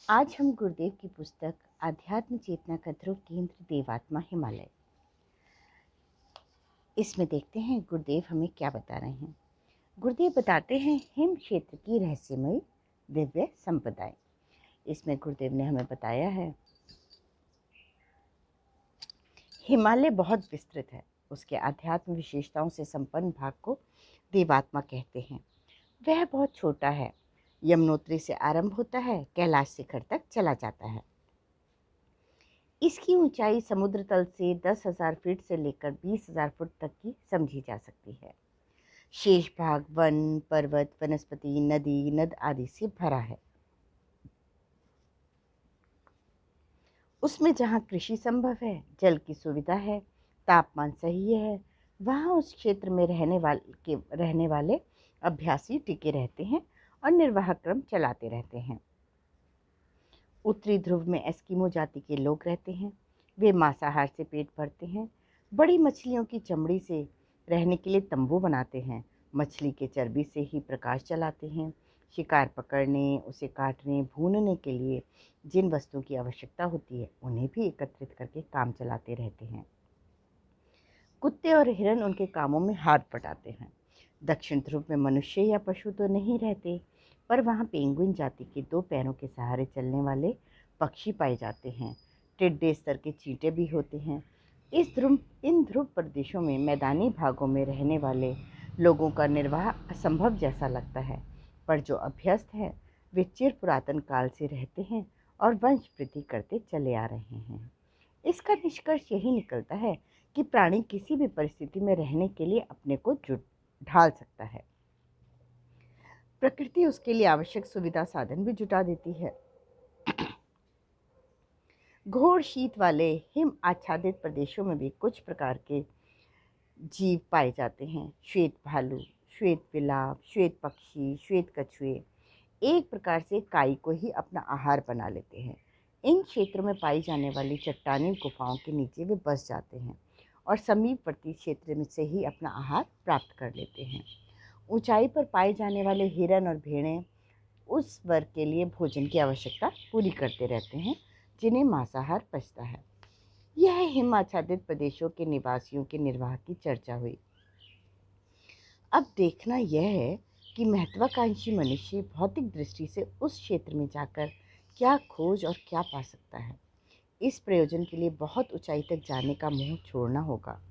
आज हम गुरुदेव की पुस्तक आध्यात्म चेतना का ध्रुव केंद्र देवात्मा हिमालय, इसमें देखते हैं गुरुदेव हमें क्या बता रहे हैं। गुरुदेव बताते हैं हिम क्षेत्र की रहस्यमयी दिव्य संपदाएं। इसमें गुरुदेव ने हमें बताया है हिमालय बहुत विस्तृत है। उसके आध्यात्म विशेषताओं से संपन्न भाग को देवात्मा कहते हैं। वह बहुत छोटा है, यमुनोत्री से आरंभ होता है, कैलाश शिखर तक चला जाता है। इसकी ऊंचाई समुद्र तल से 10,000 फीट से लेकर 20,000 फुट तक की समझी जा सकती है। शेष भाग वन, पर्वत, वनस्पति, नदी, नद आदि से भरा है। उसमें जहाँ कृषि संभव है, जल की सुविधा है, तापमान सही है, वहाँ उस क्षेत्र में रहने वाले अभ्यासी टिके रहते हैं और निर्वाह क्रम चलाते रहते हैं। उत्तरी ध्रुव में एस्किमो जाति के लोग रहते हैं। वे मांसाहार से पेट भरते हैं। बड़ी मछलियों की चमड़ी से रहने के लिए तंबू बनाते हैं। मछली के चर्बी से ही प्रकाश चलाते हैं। शिकार पकड़ने, उसे काटने, भूनने के लिए जिन वस्तुओं की आवश्यकता होती है, उन्हें भी एकत्रित करके काम चलाते रहते हैं। कुत्ते और हिरन उनके कामों में हाथ बटाते हैं। दक्षिण ध्रुव में मनुष्य या पशु तो नहीं रहते, पर वहाँ पेंगुइन जाति के 2 पैरों के सहारे चलने वाले पक्षी पाए जाते हैं। टिड्डे स्तर के चींटे भी होते हैं। इन ध्रुव प्रदेशों में मैदानी भागों में रहने वाले लोगों का निर्वाह असंभव जैसा लगता है, पर जो अभ्यस्त हैं वे चिर पुरातन काल से रहते हैं और वंश वृद्धि करते चले आ रहे हैं। इसका निष्कर्ष यही निकलता है कि प्राणी किसी भी परिस्थिति में रहने के लिए अपने को ढाल सकता है। प्रकृति उसके लिए आवश्यक सुविधा साधन भी जुटा देती है। घोर शीत वाले हिम आच्छादित प्रदेशों में भी कुछ प्रकार के जीव पाए जाते हैं। श्वेत भालू, श्वेत बिलाव, श्वेत पक्षी, श्वेत कछुए एक प्रकार से काई को ही अपना आहार बना लेते हैं। इन क्षेत्रों में पाई जाने वाली चट्टानी गुफाओं के नीचे वे बस जाते हैं और समीपवर्ती क्षेत्र में से ही अपना आहार प्राप्त कर लेते हैं। ऊंचाई पर पाए जाने वाले हिरन और भेड़ें उस वर्ग के लिए भोजन की आवश्यकता पूरी करते रहते हैं जिन्हें मांसाहार पचता है। यह हिमाच्छादित प्रदेशों के निवासियों के निर्वाह की चर्चा हुई। अब देखना यह है कि महत्वाकांक्षी मनुष्य भौतिक दृष्टि से उस क्षेत्र में जाकर क्या खोज और क्या पा सकता है। इस प्रयोजन के लिए बहुत ऊंचाई तक जाने का मोह छोड़ना होगा।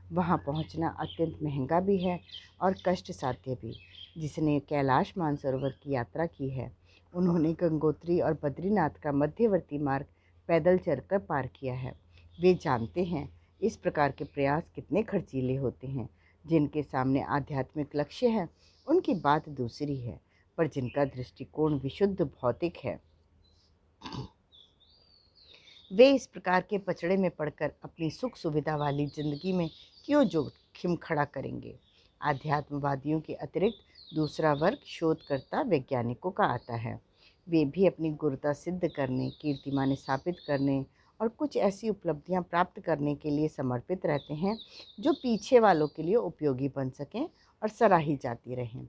वहां पहुंचना अत्यंत महंगा भी है और कष्ट साध्य भी। जिसने कैलाश मानसरोवर की यात्रा की है, उन्होंने गंगोत्री और बद्रीनाथ का मध्यवर्ती मार्ग पैदल चलकर पार किया है। वे जानते हैं इस प्रकार के प्रयास कितने खर्चीले होते हैं। जिनके सामने आध्यात्मिक लक्ष्य है, उनकी बात दूसरी है, पर जिनका दृष्टिकोण विशुद्ध भौतिक है, वे इस प्रकार के पचड़े में पड़कर अपनी सुख सुविधा वाली जिंदगी में क्यों जोखिम खड़ा करेंगे। आध्यात्मवादियों के अतिरिक्त दूसरा वर्ग शोधकर्ता वैज्ञानिकों का आता है। वे भी अपनी गुरुता सिद्ध करने, कीर्तिमाने स्थापित करने और कुछ ऐसी उपलब्धियां प्राप्त करने के लिए समर्पित रहते हैं जो पीछे वालों के लिए उपयोगी बन सकें और सराही जाती रहें।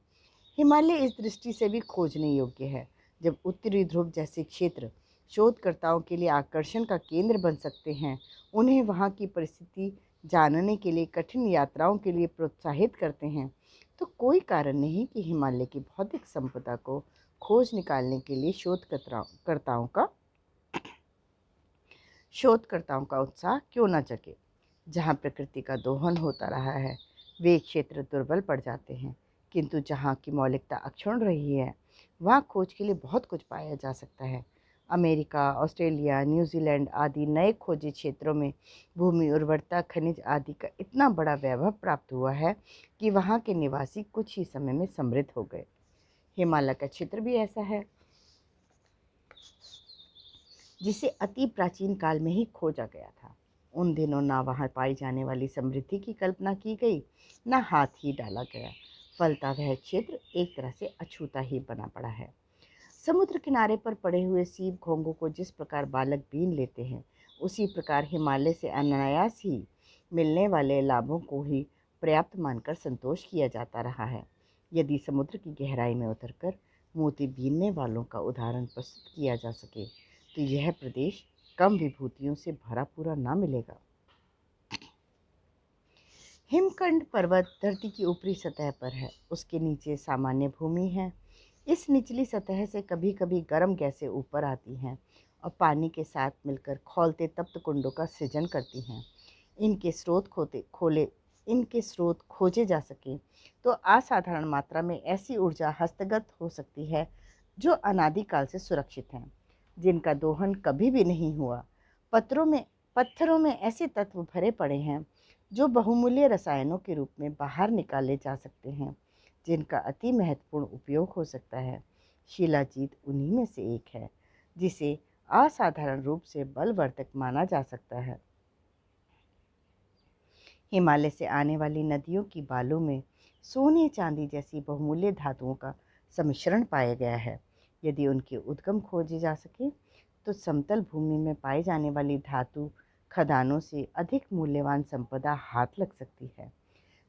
हिमालय इस दृष्टि से भी खोजने योग्य है। जब उत्तरी ध्रुव जैसे क्षेत्र शोधकर्ताओं के लिए आकर्षण का केंद्र बन सकते हैं, उन्हें वहाँ की परिस्थिति जानने के लिए कठिन यात्राओं के लिए प्रोत्साहित करते हैं, तो कोई कारण नहीं कि हिमालय की भौतिक संपदा को खोज निकालने के लिए शोधकर्ताओं का उत्साह क्यों न जगे। जहाँ प्रकृति का दोहन होता रहा है, वे क्षेत्र दुर्बल पड़ जाते हैं, किंतु जहाँ की मौलिकता अक्षुण्ण रही है, वहाँ खोज के लिए बहुत कुछ पाया जा सकता है। अमेरिका, ऑस्ट्रेलिया, न्यूजीलैंड आदि नए खोजी क्षेत्रों में भूमि उर्वरता, खनिज आदि का इतना बड़ा वैभव प्राप्त हुआ है कि वहाँ के निवासी कुछ ही समय में समृद्ध हो गए। हिमालय का क्षेत्र भी ऐसा है, जिसे अति प्राचीन काल में ही खोजा गया था। उन दिनों ना वहाँ पाई जाने वाली समृद्धि की कल्पना की गई, ना हाथ ही डाला गया। फलता वह क्षेत्र एक तरह से अछूता ही बना पड़ा है। समुद्र किनारे पर पड़े हुए सीप घोंघों को जिस प्रकार बालक बीन लेते हैं, उसी प्रकार हिमालय से अनायास ही मिलने वाले लाभों को ही पर्याप्त मानकर संतोष किया जाता रहा है। यदि समुद्र की गहराई में उतरकर मोती बीनने वालों का उदाहरण प्रस्तुत किया जा सके तो यह प्रदेश कम विभूतियों से भरा पूरा ना मिलेगा। हिमखंड पर्वत धरती की ऊपरी सतह पर है, उसके नीचे सामान्य भूमि है। इस निचली सतह से कभी कभी गर्म गैसें ऊपर आती हैं और पानी के साथ मिलकर खौलते तप्त कुंडों का सृजन करती हैं। इनके स्रोत इनके स्रोत खोजे जा सकें तो असाधारण मात्रा में ऐसी ऊर्जा हस्तगत हो सकती है जो अनादिकाल से सुरक्षित हैं, जिनका दोहन कभी भी नहीं हुआ। पत्थरों में ऐसे तत्व भरे पड़े हैं जो बहुमूल्य रसायनों के रूप में बाहर निकाले जा सकते हैं, जिनका अति महत्वपूर्ण उपयोग हो सकता है। शिलाजीत उन्हीं में से एक है, जिसे असाधारण रूप से बलवर्धक माना जा सकता है। हिमालय से आने वाली नदियों की बालों में सोने चांदी जैसी बहुमूल्य धातुओं का सम्मिश्रण पाया गया है। यदि उनके उद्गम खोजे जा सके तो समतल भूमि में पाई जाने वाली धातु खदानों से अधिक मूल्यवान संपदा हाथ लग सकती है।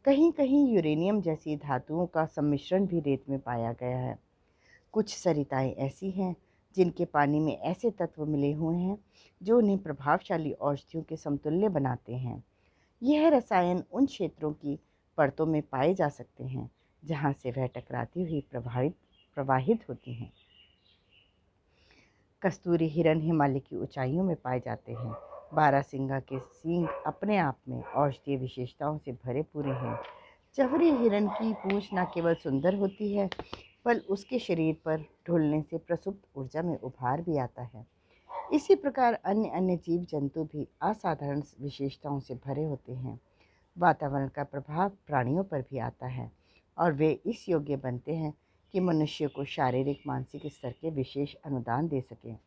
कहीं कहीं यूरेनियम जैसी धातुओं का सम्मिश्रण भी रेत में पाया गया है। कुछ सरिताएं ऐसी हैं जिनके पानी में ऐसे तत्व मिले हुए हैं जो उन्हें प्रभावशाली औषधियों के समतुल्य बनाते हैं। यह रसायन उन क्षेत्रों की परतों में पाए जा सकते हैं जहाँ से वह टकराती हुई प्रवाहित होती हैं। कस्तूरी हिरण हिमालय की ऊंचाइयों में पाए जाते हैं। बारहसिंगा के सींग अपने आप में औषधीय विशेषताओं से भरे पूरे हैं। चवरी हिरण की पूंछ न केवल सुंदर होती है, बल उसके शरीर पर ढुलने से प्रसुप्त ऊर्जा में उभार भी आता है। इसी प्रकार अन्य अन्य जीव जंतु भी असाधारण विशेषताओं से भरे होते हैं। वातावरण का प्रभाव प्राणियों पर भी आता है और वे इस योग्य बनते हैं कि मनुष्य को शारीरिक मानसिक स्तर के विशेष अनुदान दे सकें।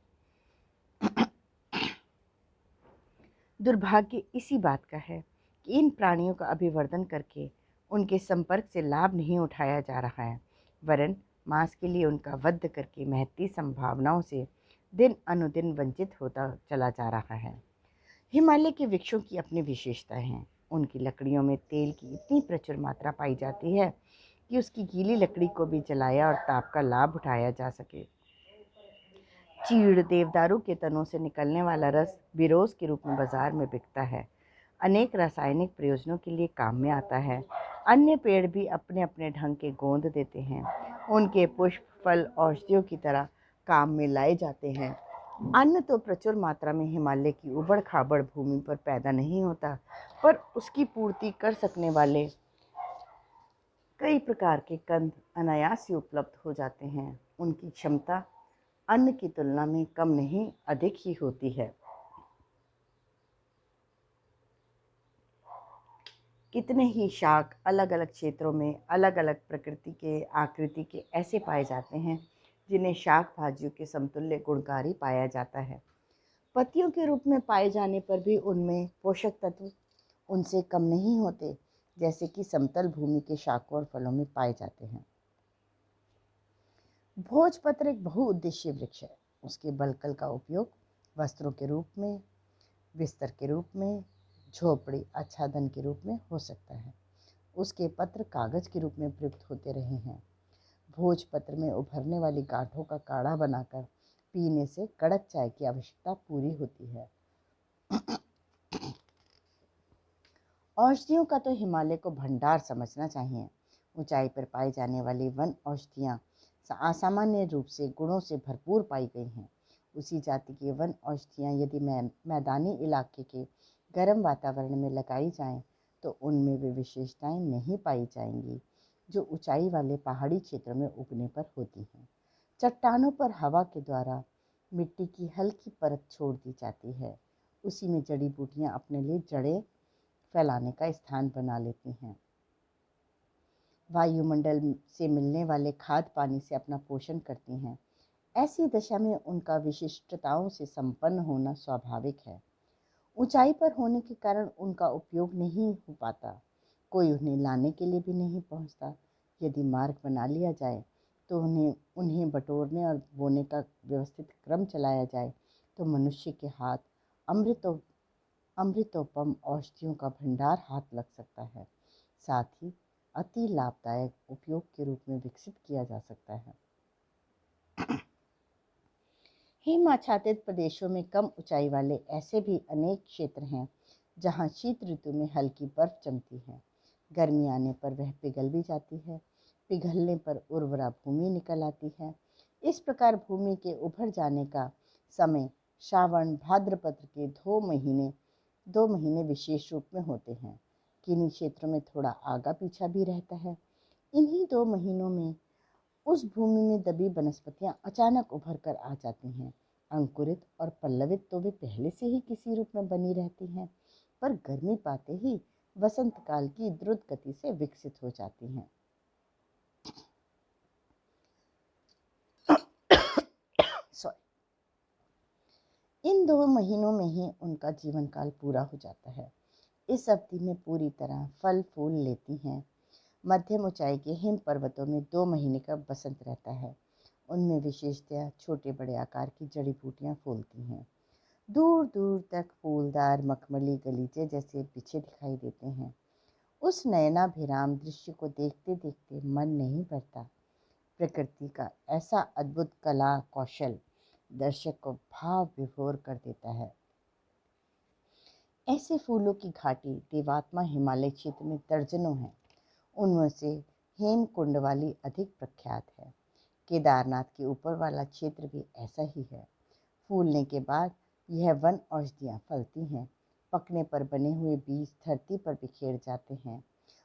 दुर्भाग्य इसी बात का है कि इन प्राणियों का अभिवर्धन करके उनके संपर्क से लाभ नहीं उठाया जा रहा है, वरन मांस के लिए उनका वध करके महती संभावनाओं से दिन अनुदिन वंचित होता चला जा रहा है। हिमालय के वृक्षों की अपनी विशेषताएं हैं। उनकी लकड़ियों में तेल की इतनी प्रचुर मात्रा पाई जाती है कि उसकी गीली लकड़ी को भी जलाया और ताप का लाभ उठाया जा सके। चीड़ देवदारू के तनों से निकलने वाला रस बिरोज के रूप में बाजार में बिकता है, अनेक रासायनिक प्रयोजनों के लिए काम में आता है। अन्य पेड़ भी अपने अपने ढंग के गोंद देते हैं। उनके पुष्प फल औषधियों की तरह काम में लाए जाते हैं। अन्न तो प्रचुर मात्रा में हिमालय की उबड़ खाबड़ भूमि पर पैदा नहीं होता, पर उसकी पूर्ति कर सकने वाले कई प्रकार के कंद अनायास ही उपलब्ध हो जाते हैं। उनकी क्षमता अन्न की तुलना में कम नहीं अधिक ही होती है। कितने ही शाक अलग अलग क्षेत्रों में अलग अलग प्रकृति के आकृति के ऐसे पाए जाते हैं जिन्हें शाक भाजियों के समतुल्य गुणकारी पाया जाता है। पत्तियों के रूप में पाए जाने पर भी उनमें पोषक तत्व उनसे कम नहीं होते, जैसे कि समतल भूमि के शाकों और फलों में पाए जाते हैं। भोजपत्र एक बहुउद्देशीय वृक्ष है। उसके बलकल का उपयोग वस्त्रों के रूप में, बिस्तर के रूप में, झोपड़ी आच्छादन के रूप में हो सकता है। उसके पत्र कागज के रूप में प्रयुक्त होते रहे हैं। भोजपत्र में उभरने वाली गांठों का काढ़ा बनाकर पीने से कड़क चाय की आवश्यकता पूरी होती है। औषधियों का तो हिमालय को भंडार समझना चाहिए। ऊंचाई पर पाई जाने वाली वन औषधियाँ असामान्य रूप से गुणों से भरपूर पाई गई हैं। उसी जाति की वन औषधियाँ यदि मैदानी इलाके के गर्म वातावरण में लगाई जाएं, तो उनमें वे विशेषताएं नहीं पाई जाएंगी जो ऊंचाई वाले पहाड़ी क्षेत्रों में उगने पर होती हैं। चट्टानों पर हवा के द्वारा मिट्टी की हल्की परत छोड़ दी जाती है। उसी में जड़ी बूटियाँ अपने लिए जड़ें फैलाने का स्थान बना लेती हैं। वायुमंडल से मिलने वाले खाद पानी से अपना पोषण करती हैं। ऐसी दशा में उनका विशिष्टताओं से संपन्न होना स्वाभाविक है। ऊंचाई पर होने के कारण उनका उपयोग नहीं हो पाता। कोई उन्हें लाने के लिए भी नहीं पहुंचता। यदि मार्ग बना लिया जाए तो उन्हें बटोरने और बोने का व्यवस्थित क्रम चलाया जाए तो मनुष्य के हाथ अमृतोपम औषधियों का भंडार हाथ लग सकता है। साथ ही अति लाभदायक उपयोग के रूप में विकसित किया जा सकता है। हिम आच्छादित प्रदेशों में कम ऊंचाई वाले ऐसे भी अनेक क्षेत्र हैं जहां शीत ऋतु में हल्की बर्फ जमती है। गर्मी आने पर वह पिघल भी जाती है। पिघलने पर उर्वरा भूमि निकल आती है। इस प्रकार भूमि के उभर जाने का समय श्रावण भाद्रपद के 2 महीने विशेष रूप में होते हैं। किन्हीं क्षेत्रों में थोड़ा आगा पीछा भी रहता है। इन्हीं 2 महीनों में उस भूमि में दबी वनस्पतियां अचानक उभर कर आ जाती हैं। अंकुरित और पल्लवित तो वे पहले से ही किसी रूप में बनी रहती हैं, पर गर्मी पाते ही वसंत काल की द्रुत गति से विकसित हो जाती हैं। इन 2 महीनों में ही उनका जीवन काल पूरा हो जाता है। इस अवधि में पूरी तरह फल फूल लेती हैं। मध्यम ऊंचाई के हिम पर्वतों में 2 महीने का बसंत रहता है। उनमें विशेषतया छोटे बड़े आकार की जड़ी बूटियां फूलती हैं। दूर दूर तक फूलदार मखमली गलीचे जैसे बिछे दिखाई देते हैं। उस नयनाभिराम दृश्य को देखते देखते मन नहीं भरता। प्रकृति का ऐसा अद्भुत कला कौशल दर्शक को भाव विभोर कर देता है। ऐसे फूलों की घाटी देवात्मा हिमालय क्षेत्र में दर्जनों हैं। उनमें से हेमकुंड वाली अधिक प्रख्यात है। केदारनाथ के ऊपर वाला क्षेत्र भी ऐसा ही है। फूलने के बाद यह वन औषधियाँ फलती हैं। पकने पर बने हुए बीज धरती पर बिखेर जाते हैं।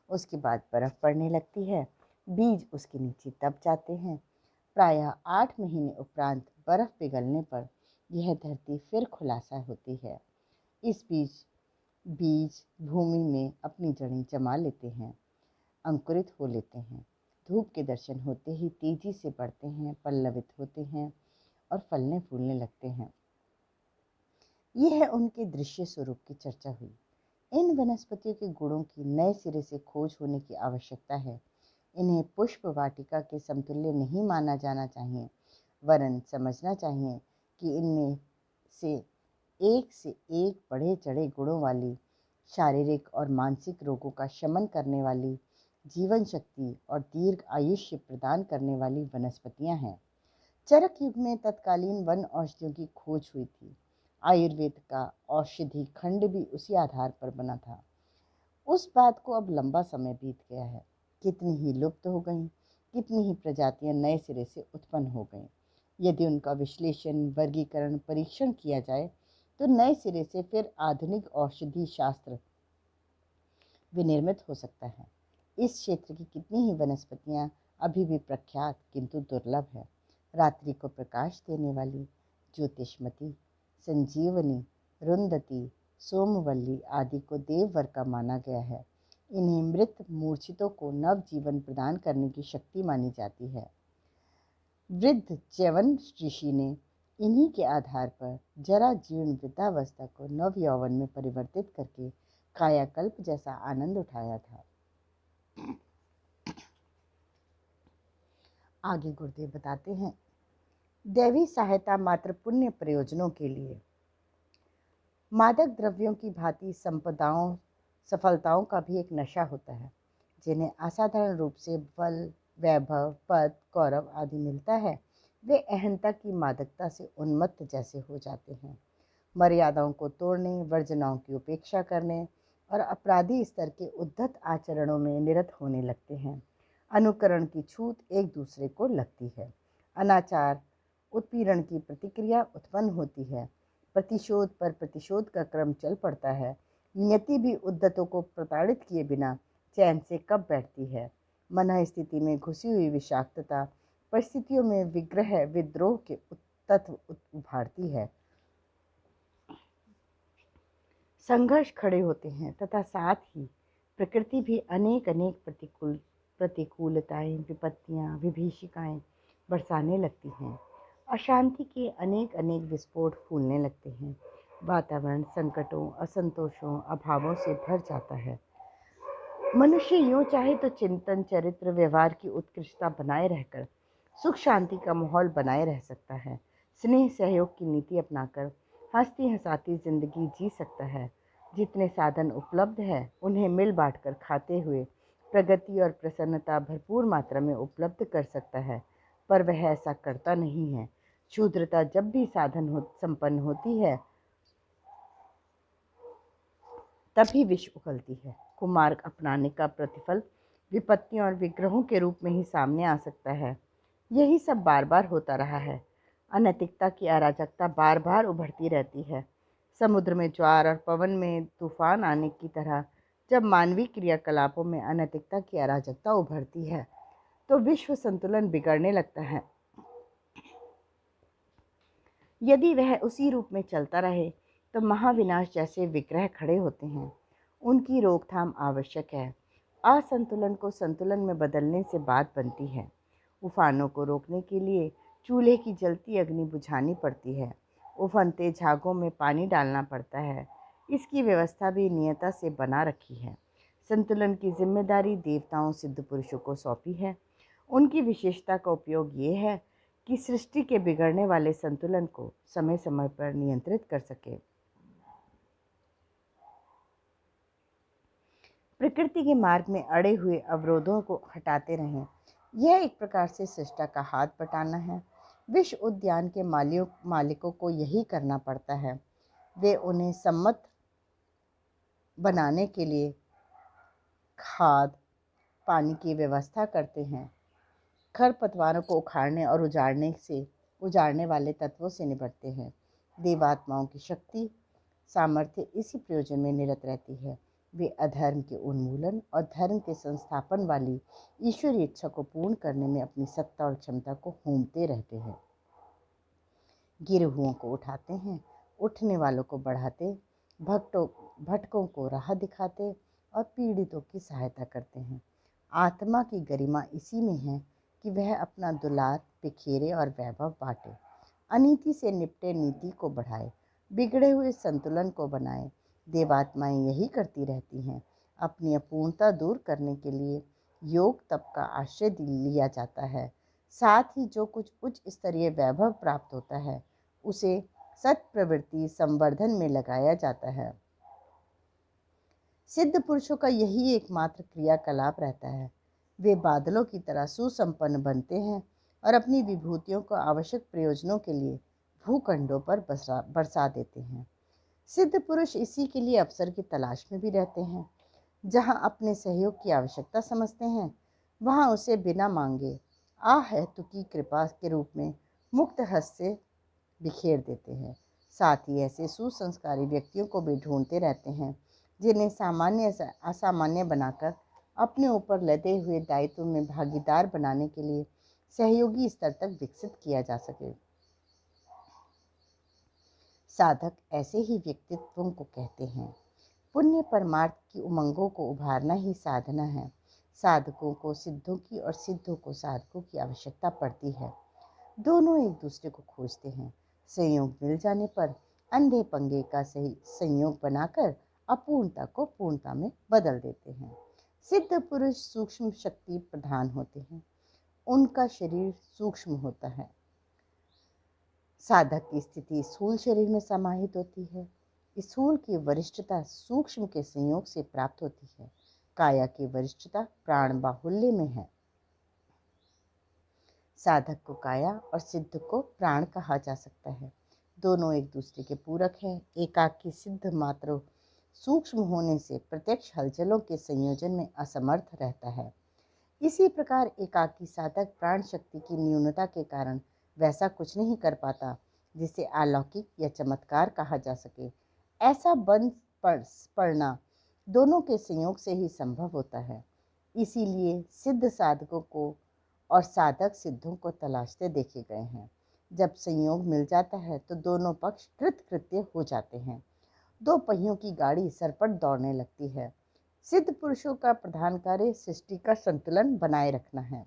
उसके बाद बर्फ़ पड़ने लगती है। बीज उसके नीचे दब जाते हैं। प्रायः 8 महीने उपरांत बर्फ़ पिघलने पर यह धरती फिर खुलासा होती है। इस बीज भूमि में अपनी जड़ें जमा लेते हैं, अंकुरित हो लेते हैं। धूप के दर्शन होते ही तेजी से बढ़ते हैं, पल्लवित होते हैं और फलने फूलने लगते हैं। यह उनके दृश्य स्वरूप की चर्चा हुई। इन वनस्पतियों के गुणों की नए सिरे से खोज होने की आवश्यकता है। इन्हें पुष्प वाटिका के समतुल्य नहीं माना जाना चाहिए, वरन समझना चाहिए कि इनमें से एक बढ़े चढ़े गुणों वाली, शारीरिक और मानसिक रोगों का शमन करने वाली, जीवन शक्ति और दीर्घ आयुष्य प्रदान करने वाली वनस्पतियां हैं। चरक युग में तत्कालीन वन औषधियों की खोज हुई थी। आयुर्वेद का औषधि खंड भी उसी आधार पर बना था। उस बात को अब लंबा समय बीत गया है। कितनी ही लुप्त हो गईं, कितनी ही प्रजातियां नए सिरे से उत्पन्न हो गईं। यदि उनका विश्लेषण, वर्गीकरण, परीक्षण किया जाए तो नए सिरे से फिर आधुनिक औषधि शास्त्र विनिर्मित हो सकता है। इस क्षेत्र की कितनी ही वनस्पतियां अभी भी प्रख्यात किंतु दुर्लभ है। रात्रि को प्रकाश देने वाली ज्योतिष्मती, संजीवनी, रुंदती, सोमवल्ली आदि को देववर का माना गया है। इन्हें मृत मूर्छितों को नव जीवन प्रदान करने की शक्ति मानी जाती है। वृद्ध च्यवन ऋषि ने इन्हीं के आधार पर जरा जीर्ण वृद्धावस्था को नव यौवन में परिवर्तित करके कायाकल्प जैसा आनंद उठाया था। आगे गुरुदेव बताते हैं, दैवी सहायता मात्र पुण्य प्रयोजनों के लिए। मादक द्रव्यों की भांति सफलताओं का भी एक नशा होता है। जिन्हें असाधारण रूप से बल, वैभव, पद, गौरव आदि मिलता है, वे अहंता की मादकता से उन्मत्त जैसे हो जाते हैं। मर्यादाओं को तोड़ने, वर्जनाओं की उपेक्षा करने और अपराधी स्तर के उद्धत आचरणों में निरत होने लगते हैं। अनुकरण की छूत एक दूसरे को लगती है। अनाचार, उत्पीड़न की प्रतिक्रिया उत्पन्न होती है। प्रतिशोध पर प्रतिशोध का क्रम चल पड़ता है। नियति भी उद्धतों को प्रताड़ित किए बिना चैन से कब बैठती है। मन स्थिति में घुसी हुई विषाक्तता परिस्थितियों में विग्रह विद्रोह के तत्व उभारती है। संघर्ष खड़े होते हैं तथा साथ ही प्रकृति भी अनेक प्रतिकूलताएं, विपत्तियां, विभीषिकाएं बरसाने लगती हैं। अशांति के अनेक विस्फोट फूलने लगते हैं। वातावरण संकटों, असंतोषों, अभावों से भर जाता है। मनुष्य यूँ चाहे तो चिंतन, चरित्र, व्यवहार की उत्कृष्टता बनाए रहकर सुख शांति का माहौल बनाए रह सकता है। स्नेह सहयोग की नीति अपनाकर हंसती हंसाती जिंदगी जी सकता है। जितने साधन उपलब्ध है उन्हें मिल बांट कर खाते हुए प्रगति और प्रसन्नता भरपूर मात्रा में उपलब्ध कर सकता है, पर वह ऐसा करता नहीं है। शूद्रता जब भी संपन्न होती है तभी विष उगलती है। कुमार्ग अपनाने का प्रतिफल विपत्तियों और विग्रहों के रूप में ही सामने आ सकता है। यही सब बार बार होता रहा है। अनैतिकता की अराजकता बार बार उभरती रहती है। समुद्र में ज्वार और पवन में तूफान आने की तरह जब मानवीय क्रियाकलापों में अनैतिकता की अराजकता उभरती है तो विश्व संतुलन बिगड़ने लगता है। यदि वह उसी रूप में चलता रहे तो महाविनाश जैसे विग्रह खड़े होते हैं। उनकी रोकथाम आवश्यक है। असंतुलन को संतुलन में बदलने से बात बनती है। उफानों को रोकने के लिए चूल्हे की जलती अग्नि बुझानी पड़ती है। उफनते झागों में पानी डालना पड़ता है। इसकी व्यवस्था भी नियता से बना रखी है। संतुलन की जिम्मेदारी देवताओं सिद्ध पुरुषों को सौंपी है। उनकी विशेषता का उपयोग ये है कि सृष्टि के बिगड़ने वाले संतुलन को समय समय पर नियंत्रित कर सके। प्रकृति के मार्ग में अड़े हुए अवरोधों को हटाते रहें। यह एक प्रकार से सृष्टा का हाथ बटाना है। विश्व उद्यान के मालिकों को यही करना पड़ता है। वे उन्हें सम्मत बनाने के लिए खाद पानी की व्यवस्था करते हैं। खरपतवारों को उखाड़ने और उजाड़ने वाले तत्वों से निपटते हैं। देवात्माओं की शक्ति सामर्थ्य इसी प्रयोजन में निरत रहती है। वे अधर्म के उन्मूलन और धर्म के संस्थापन वाली ईश्वरीय इच्छा को पूर्ण करने में अपनी सत्ता और क्षमता को होमते रहते हैं। गिरे हुओं को उठाते हैं, उठने वालों को बढ़ाते, भटकों को राह दिखाते और पीड़ितों की सहायता करते हैं। आत्मा की गरिमा इसी में है कि वह अपना दुलार बिखेरे और वैभव बांटे, अनीति से निपटे, नीति को बढ़ाए, बिगड़े हुए संतुलन को बनाए। देवात्माएं यही करती रहती हैं। अपनी अपूर्णता दूर करने के लिए योग तप का आश्रय लिया जाता है। साथ ही जो कुछ उच्च स्तरीय वैभव प्राप्त होता है उसे सत्प्रवृत्ति संवर्धन में लगाया जाता है। सिद्ध पुरुषों का यही एकमात्र क्रियाकलाप रहता है। वे बादलों की तरह सुसंपन्न बनते हैं और अपनी विभूतियों को आवश्यक प्रयोजनों के लिए भूखंडों पर बरसा देते हैं। सिद्ध पुरुष इसी के लिए अवसर की तलाश में भी रहते हैं। जहां अपने सहयोग की आवश्यकता समझते हैं वहां उसे बिना मांगे अहेतुकी कृपा के रूप में मुक्त हस्त से बिखेर देते हैं। साथ ही ऐसे सुसंस्कारी व्यक्तियों को भी ढूंढते रहते हैं जिन्हें सामान्य से असामान्य बनाकर अपने ऊपर लदे हुए दायित्व में भागीदार बनाने के लिए सहयोगी स्तर तक विकसित किया जा सके। साधक ऐसे ही व्यक्तित्वों को कहते हैं। पुण्य परमार्थ की उमंगों को उभारना ही साधना है। साधकों को सिद्धों की और सिद्धों को साधकों की आवश्यकता पड़ती है। दोनों एक दूसरे को खोजते हैं। संयोग मिल जाने पर अंधे पंगे का सही संयोग बनाकर अपूर्णता को पूर्णता में बदल देते हैं। सिद्ध पुरुष सूक्ष्म शक्ति प्रधान होते हैं। उनका शरीर सूक्ष्म होता है। साधक की स्थिति स्थूल शरीर में समाहित होती है। स्थूल की वरिष्ठता सूक्ष्म के संयोग से प्राप्त होती है। काया की वरिष्ठता प्राण बाहुल्य में है। साधक को काया और सिद्ध को प्राण कहा जा सकता है। दोनों एक दूसरे के पूरक हैं। एकाकी सिद्ध मात्र सूक्ष्म होने से प्रत्यक्ष हलचलों के संयोजन में असमर्थ रहता है। इसी प्रकार एकाकी साधक प्राण शक्ति की न्यूनता के कारण वैसा कुछ नहीं कर पाता जिसे अलौकिक या चमत्कार कहा जा सके। ऐसा बंध पड़ना दोनों के संयोग से ही संभव होता है। इसीलिए सिद्ध साधकों को और साधक सिद्धों को तलाशते देखे गए हैं। जब संयोग मिल जाता है तो दोनों पक्ष कृतकृत्य हो जाते हैं। दो पहियों की गाड़ी सरपट दौड़ने लगती है। सिद्ध पुरुषों का प्रधान कार्य सृष्टि का संतुलन बनाए रखना है।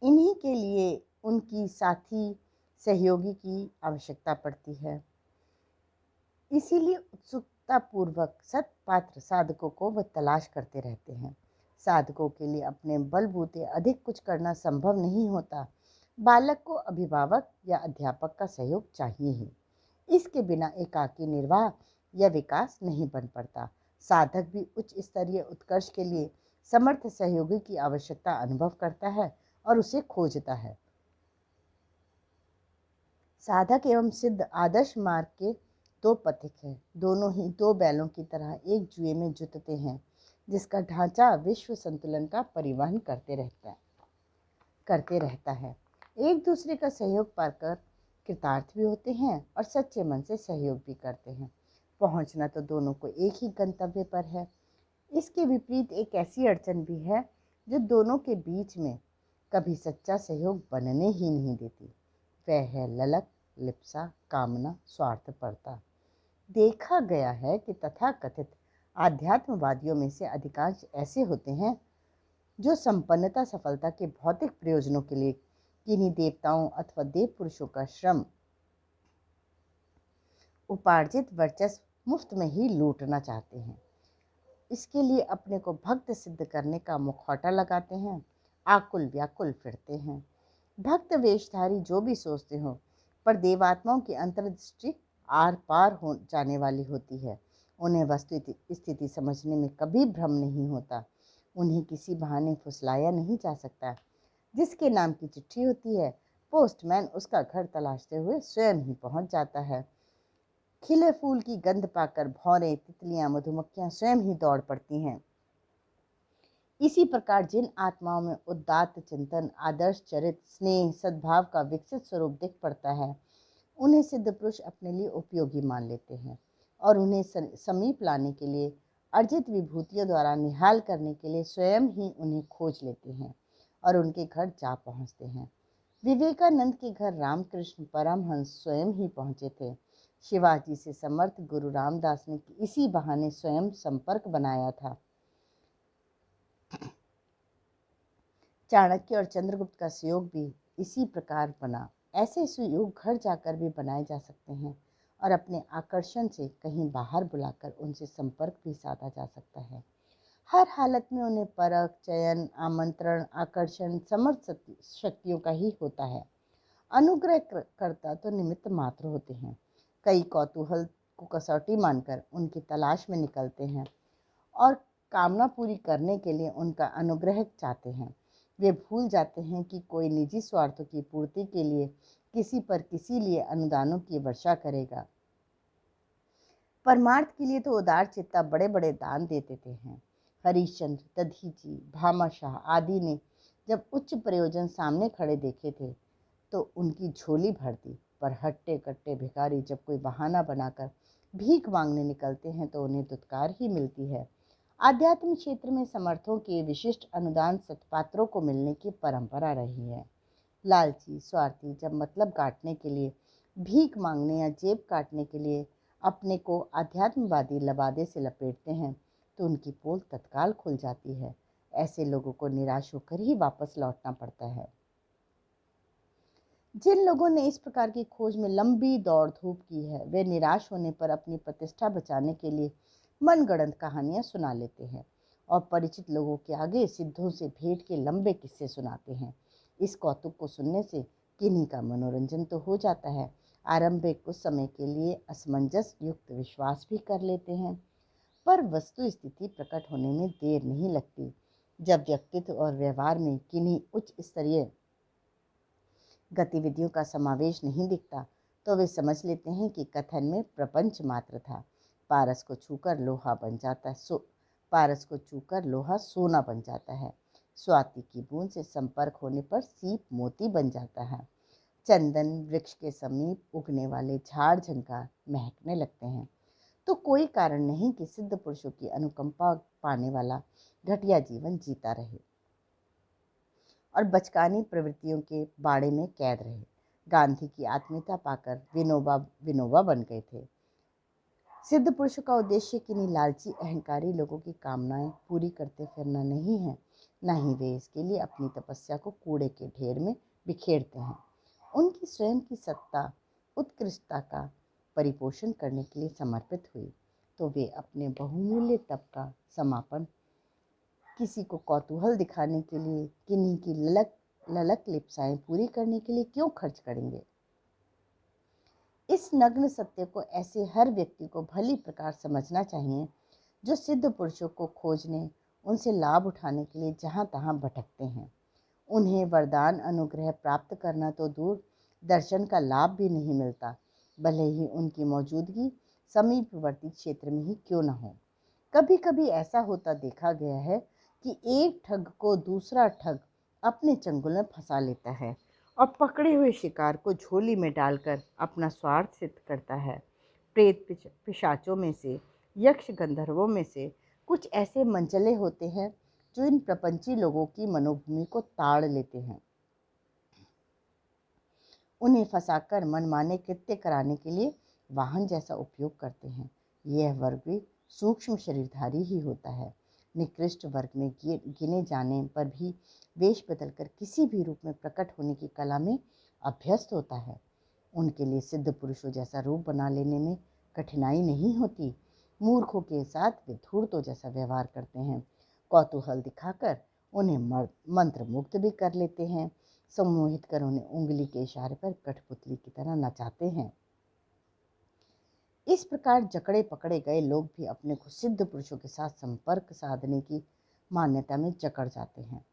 इन्हीं के लिए उनकी साथी सहयोगी की आवश्यकता पड़ती है। इसीलिए उत्सुकता पूर्वक सत्पात्र साधकों को वह तलाश करते रहते हैं। साधकों के लिए अपने बलबूते अधिक कुछ करना संभव नहीं होता। बालक को अभिभावक या अध्यापक का सहयोग चाहिए ही। इसके बिना एकाकी निर्वाह या विकास नहीं बन पड़ता। साधक भी उच्च स्तरीय उत्कर्ष के लिए समर्थ सहयोगी की आवश्यकता अनुभव करता है और उसे खोजता है। साधक एवं सिद्ध आदर्श मार्ग के दो पथिक हैं, दोनों ही दो बैलों की तरह एक जुए में जुटते हैं, जिसका ढांचा विश्व संतुलन का परिवहन करते रहता है। एक दूसरे का सहयोग पाकर कृतार्थ भी होते हैं और सच्चे मन से सहयोग भी करते हैं। पहुंचना तो दोनों को एक ही गंतव्य पर है। इसके विपरीत एक ऐसी अड़चन भी है जो दोनों के बीच में कभी सच्चा सहयोग बनने ही नहीं देती। वह है ललक, लिप्सा, कामना, स्वार्थपरता। देखा गया है कि तथाकथित आध्यात्मवादियों में से अधिकांश ऐसे होते हैं जो संपन्नता, सफलता के भौतिक प्रयोजनों के लिए किन्हीं देवताओं अथवा देव पुरुषों का श्रम, उपार्जित वर्चस्व मुफ्त में ही लूटना चाहते हैं। इसके लिए अपने को भक्त सिद्ध करने का मुखौटा लगाते हैं, आकुल व्याकुल फिरते हैं। भक्त वेशधारी जो भी सोचते हो, पर देवात्माओं की अंतर्दृष्टि आर पार हो जाने वाली होती है। उन्हें वस्तु स्थिति समझने में कभी भ्रम नहीं होता। उन्हें किसी बहाने फुसलाया नहीं जा सकता। जिसके नाम की चिट्ठी होती है, पोस्टमैन उसका घर तलाशते हुए स्वयं ही पहुंच जाता है। खिले फूल की गंध पाकर भौरें, तितलियां, मधुमक्खियां स्वयं ही दौड़ पड़ती हैं। इसी प्रकार जिन आत्माओं में उदात्त चिंतन, आदर्श चरित्र, स्नेह, सद्भाव का विकसित स्वरूप दिख पड़ता है, उन्हें सिद्ध पुरुष अपने लिए उपयोगी मान लेते हैं और उन्हें समीप लाने के लिए, अर्जित विभूतियों द्वारा निहाल करने के लिए स्वयं ही उन्हें खोज लेते हैं और उनके घर जा पहुंचते हैं। विवेकानंद के घर रामकृष्ण परमहंस स्वयं ही पहुंचे थे। शिवाजी से समर्थ गुरु रामदास ने इसी बहाने स्वयं संपर्क बनाया था। चाणक्य और चंद्रगुप्त का सहयोग भी इसी प्रकार बना। ऐसे सुयोग घर जाकर भी बनाए जा सकते हैं और अपने आकर्षण से कहीं बाहर बुलाकर उनसे संपर्क भी साधा जा सकता है। हर हालत में उन्हें परख, चयन, आमंत्रण, आकर्षण समर्थ शक्तियों का ही होता है। अनुग्रह करता तो निमित्त मात्र होते हैं। कई कौतूहल को कसौटी मानकर उनकी तलाश में निकलते हैं और कामना पूरी करने के लिए उनका अनुग्रह चाहते हैं। वे भूल जाते हैं कि कोई निजी स्वार्थों की पूर्ति के लिए किसी लिए अनुदानों की वर्षा करेगा। परमार्थ के लिए तो उदार चित्ता बड़े बड़े दान दे देते हैं। हरिश्चंद्र, दधीची, भामाशाह आदि ने जब उच्च प्रयोजन सामने खड़े देखे थे तो उनकी झोली भर दी, पर हट्टे कट्टे भिखारी जब कोई बहाना बनाकर भीख मांगने निकलते हैं तो उन्हें दुत्कार ही मिलती है। आध्यात्म क्षेत्र में समर्थों के विशिष्ट अनुदान सत्पात्रों को मिलने की परंपरा रही है। लालची, स्वार्थी जब मतलब काटने के लिए, भीख मांगने या जेब काटने के लिए अपने को आध्यात्मवादी लबादे से लपेटते हैं तो उनकी पोल तत्काल खुल जाती है। ऐसे लोगों को निराश होकर ही वापस लौटना पड़ता है। जिन लोगों ने इस प्रकार की खोज में लंबी दौड़ धूप की है, वे निराश होने पर अपनी प्रतिष्ठा बचाने के लिए मनगढ़ंत कहानियां सुना लेते हैं और परिचित लोगों के आगे सिद्धों से भेंट के लंबे किस्से सुनाते हैं। इस कौतुक को सुनने से किन्हीं का मनोरंजन तो हो जाता है, आरंभिक कुछ समय के लिए असमंजस युक्त विश्वास भी कर लेते हैं, पर वस्तु स्थिति प्रकट होने में देर नहीं लगती। जब व्यक्तित्व और व्यवहार में किन्हीं उच्च स्तरीय गतिविधियों का समावेश नहीं दिखता तो वे समझ लेते हैं कि कथन में प्रपंच मात्र था। पारस को छूकर लोहा सोना बन जाता है। स्वाति की बूंद से संपर्क होने पर सीप मोती बन जाता है। चंदन वृक्ष के समीप उगने वाले झाड़ झंकार महकने लगते हैं। तो कोई कारण नहीं कि सिद्ध पुरुषों की अनुकंपा पाने वाला घटिया जीवन जीता रहे और बचकानी प्रवृत्तियों के बाड़े में कैद रहे। गांधी की आत्मीयता पाकर विनोबा बन गए थे। सिद्ध पुरुषों का उद्देश्य किन्हीं लालची अहंकारी लोगों की कामनाएं पूरी करते फिरना नहीं है, न ही वे इसके लिए अपनी तपस्या को कूड़े के ढेर में बिखेरते हैं। उनकी स्वयं की सत्ता, उत्कृष्टता का परिपोषण करने के लिए समर्पित हुई तो वे अपने बहुमूल्य तप का समापन किसी को कौतूहल दिखाने के लिए, किन्हीं की ललक लिप्साएं पूरी करने के लिए क्यों खर्च करेंगे। इस नग्न सत्य को ऐसे हर व्यक्ति को भली प्रकार समझना चाहिए जो सिद्ध पुरुषों को खोजने, उनसे लाभ उठाने के लिए जहाँ तहाँ भटकते हैं। उन्हें वरदान अनुग्रह प्राप्त करना तो दूर, दर्शन का लाभ भी नहीं मिलता, भले ही उनकी मौजूदगी समीपवर्ती क्षेत्र में ही क्यों न हो। कभी कभी ऐसा होता देखा गया है कि एक ठग को दूसरा ठग अपने चंगुल में फंसा लेता है और पकड़े हुए शिकार को झोली में डालकर अपना स्वार्थ सिद्ध करता है। प्रेत पिशाचों में से, यक्ष गंधर्वों में से कुछ ऐसे मंचले होते हैं जो इन प्रपंची लोगों की मनोभूमि को ताड़ लेते हैं। उन्हें फंसाकर मनमाने कृत्य कराने के लिए वाहन जैसा उपयोग करते हैं। यह वर्ग भी सूक्ष्म शरीरधारी ही होता है। निकृष्ट वर्ग में गिने जाने पर भी वेश बदलकर किसी भी रूप में प्रकट होने की कला में अभ्यस्त होता है। उनके लिए सिद्ध पुरुषों जैसा रूप बना लेने में कठिनाई नहीं होती। मूर्खों के साथ वे धूर्तों जैसा व्यवहार करते हैं। कौतूहल दिखाकर उन्हें मंत्र मुक्त भी कर लेते हैं। सम्मोहित कर उन्हें उंगली के इशारे पर कठपुतली की तरह नचाते हैं। इस प्रकार जकड़े पकड़े गए लोग भी अपने को सिद्ध पुरुषों के साथ संपर्क साधने की मान्यता में जकड़ जाते हैं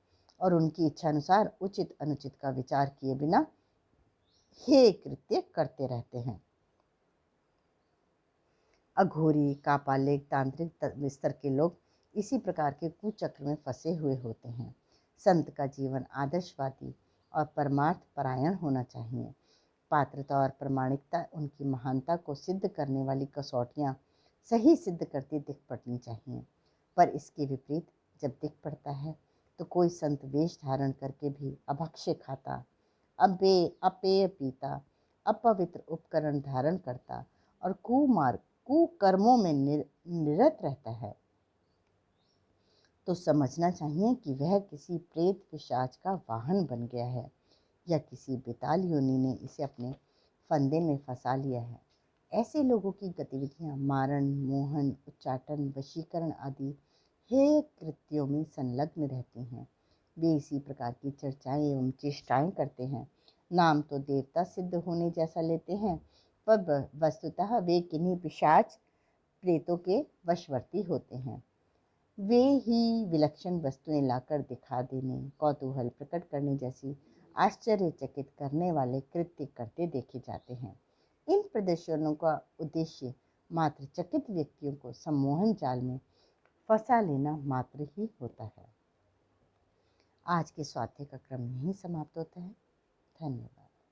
और उनकी इच्छा अनुसार उचित अनुचित का विचार किए बिना हे कृत्य करते रहते हैं। अघोरी, कापालिक, तांत्रिक स्तर के लोग इसी प्रकार के कुचक्र में फंसे हुए होते हैं। संत का जीवन आदर्शवादी और परमार्थ परायण होना चाहिए। पात्रता और प्रामाणिकता उनकी महानता को सिद्ध करने वाली कसौटियाँ सही सिद्ध करती दिख पड़नी चाहिए। पर इसके विपरीत जब दिख पड़ता है तो कोई संत वेश धारण करके भी अभक्ष्य खाता, अपेय पीता, अपवित्र उपकरण धारण करता और कुकर्मों में निरत रहता है तो समझना चाहिए कि वह किसी प्रेत पिशाच का वाहन बन गया है या किसी बेताल योनि ने इसे अपने फंदे में फंसा लिया है। ऐसे लोगों की गतिविधियां मारण, मोहन, उच्चाटन, वशीकरण आदि हेय कृत्यों में संलग्न रहती हैं। वे इसी प्रकार की चर्चाएं एवं चेष्टाएं करते हैं। नाम तो देवता सिद्ध होने जैसा लेते हैं, पर वस्तुतः वे किन्हीं पिशाच प्रेतों के वशवर्ती होते हैं। वे ही विलक्षण वस्तुएं लाकर दिखा देने, कौतूहल प्रकट करने जैसी आश्चर्यचकित करने वाले कृत्य करते देखे जाते हैं। इन प्रदर्शनों का उद्देश्य मात्र चकित व्यक्तियों को सम्मोहन जाल में फंसा लेना मात्र ही होता है। आज के स्वाध्याय का क्रम यहीं समाप्त होता है। धन्यवाद।